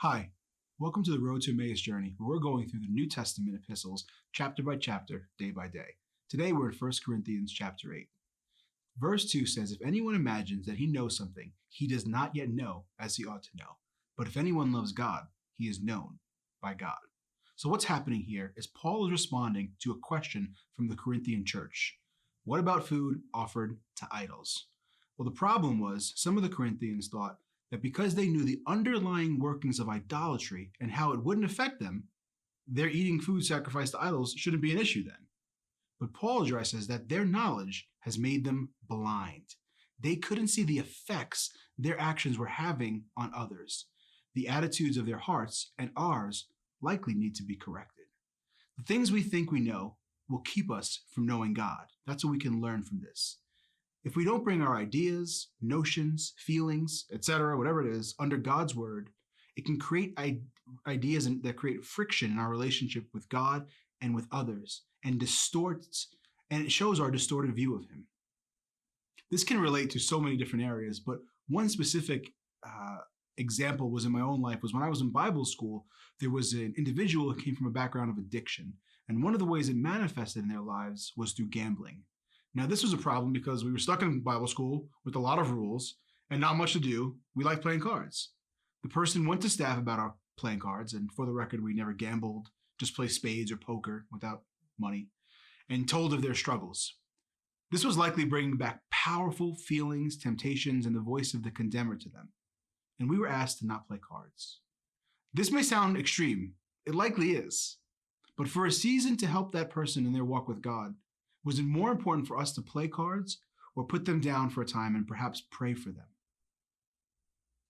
Hi, welcome to the Road to Emmaus journey, where we're going through the New Testament epistles chapter by chapter, day by day. Today we're in 1 Corinthians chapter 8. Verse 2 says, "If anyone imagines that he knows something, he does not yet know as he ought to know. But if anyone loves God, he is known by God." So what's happening here is Paul is responding to a question from the Corinthian church. What about food offered to idols? Well, the problem was some of the Corinthians thought that because they knew the underlying workings of idolatry and how it wouldn't affect them, their eating food sacrificed to idols shouldn't be an issue then. But Paul addresses that their knowledge has made them blind. They couldn't see the effects their actions were having on others. The attitudes of their hearts and ours likely need to be corrected. The things we think we know will keep us from knowing God. That's what we can learn from this. If we don't bring our ideas, notions, feelings, etc., whatever it is, under God's word, it can create ideas that create friction in our relationship with God and with others, and it shows our distorted view of Him. This can relate to so many different areas, but one specific example was in my own life was when I was in Bible school. There was an individual who came from a background of addiction, and one of the ways it manifested in their lives was through gambling. Now, this was a problem because we were stuck in Bible school with a lot of rules and not much to do. We liked playing cards. The person went to staff about our playing cards, and for the record, we never gambled, just play spades or poker without money, and told of their struggles. This was likely bringing back powerful feelings, temptations, and the voice of the condemner to them. And we were asked to not play cards. This may sound extreme. It likely is. But for a season to help that person in their walk with God, was it more important for us to play cards or put them down for a time and perhaps pray for them?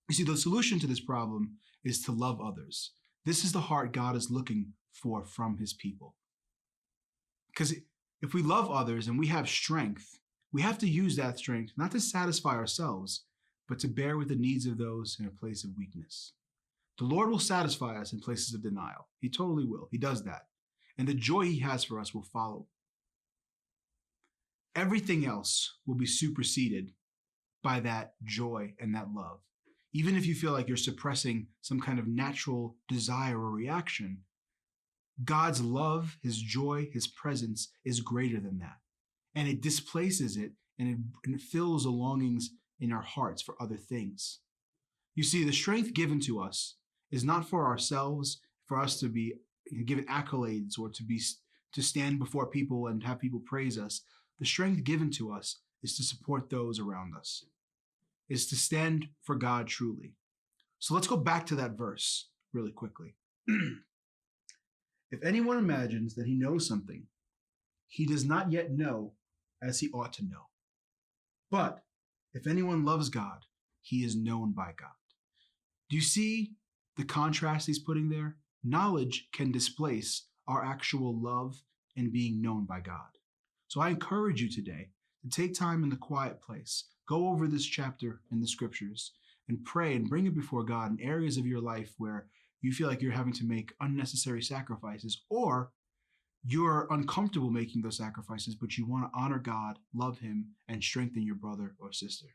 You see, the solution to this problem is to love others. This is the heart God is looking for from His people. Because if we love others and we have strength, we have to use that strength not to satisfy ourselves, but to bear with the needs of those in a place of weakness. The Lord will satisfy us in places of denial. He totally will. He does that. And the joy He has for us will follow. Everything else will be superseded by that joy and that love. Even if you feel like you're suppressing some kind of natural desire or reaction, God's love, His joy, His presence is greater than that. And it displaces it, and it fills the longings in our hearts for other things. You see, the strength given to us is not for ourselves, for us to be given accolades or to stand before people and have people praise us. The strength given to us is to support those around us, is to stand for God truly. So let's go back to that verse really quickly. If anyone imagines that he knows something, he does not yet know as he ought to know. But if anyone loves God, he is known by God. Do you see the contrast he's putting there? Knowledge can displace our actual love and being known by God. So I encourage you today to take time in the quiet place, go over this chapter in the scriptures, and pray and bring it before God in areas of your life where you feel like you're having to make unnecessary sacrifices, or you're uncomfortable making those sacrifices, but you want to honor God, love Him, and strengthen your brother or sister.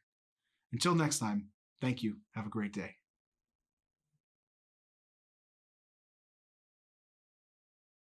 Until next time, thank you. Have a great day.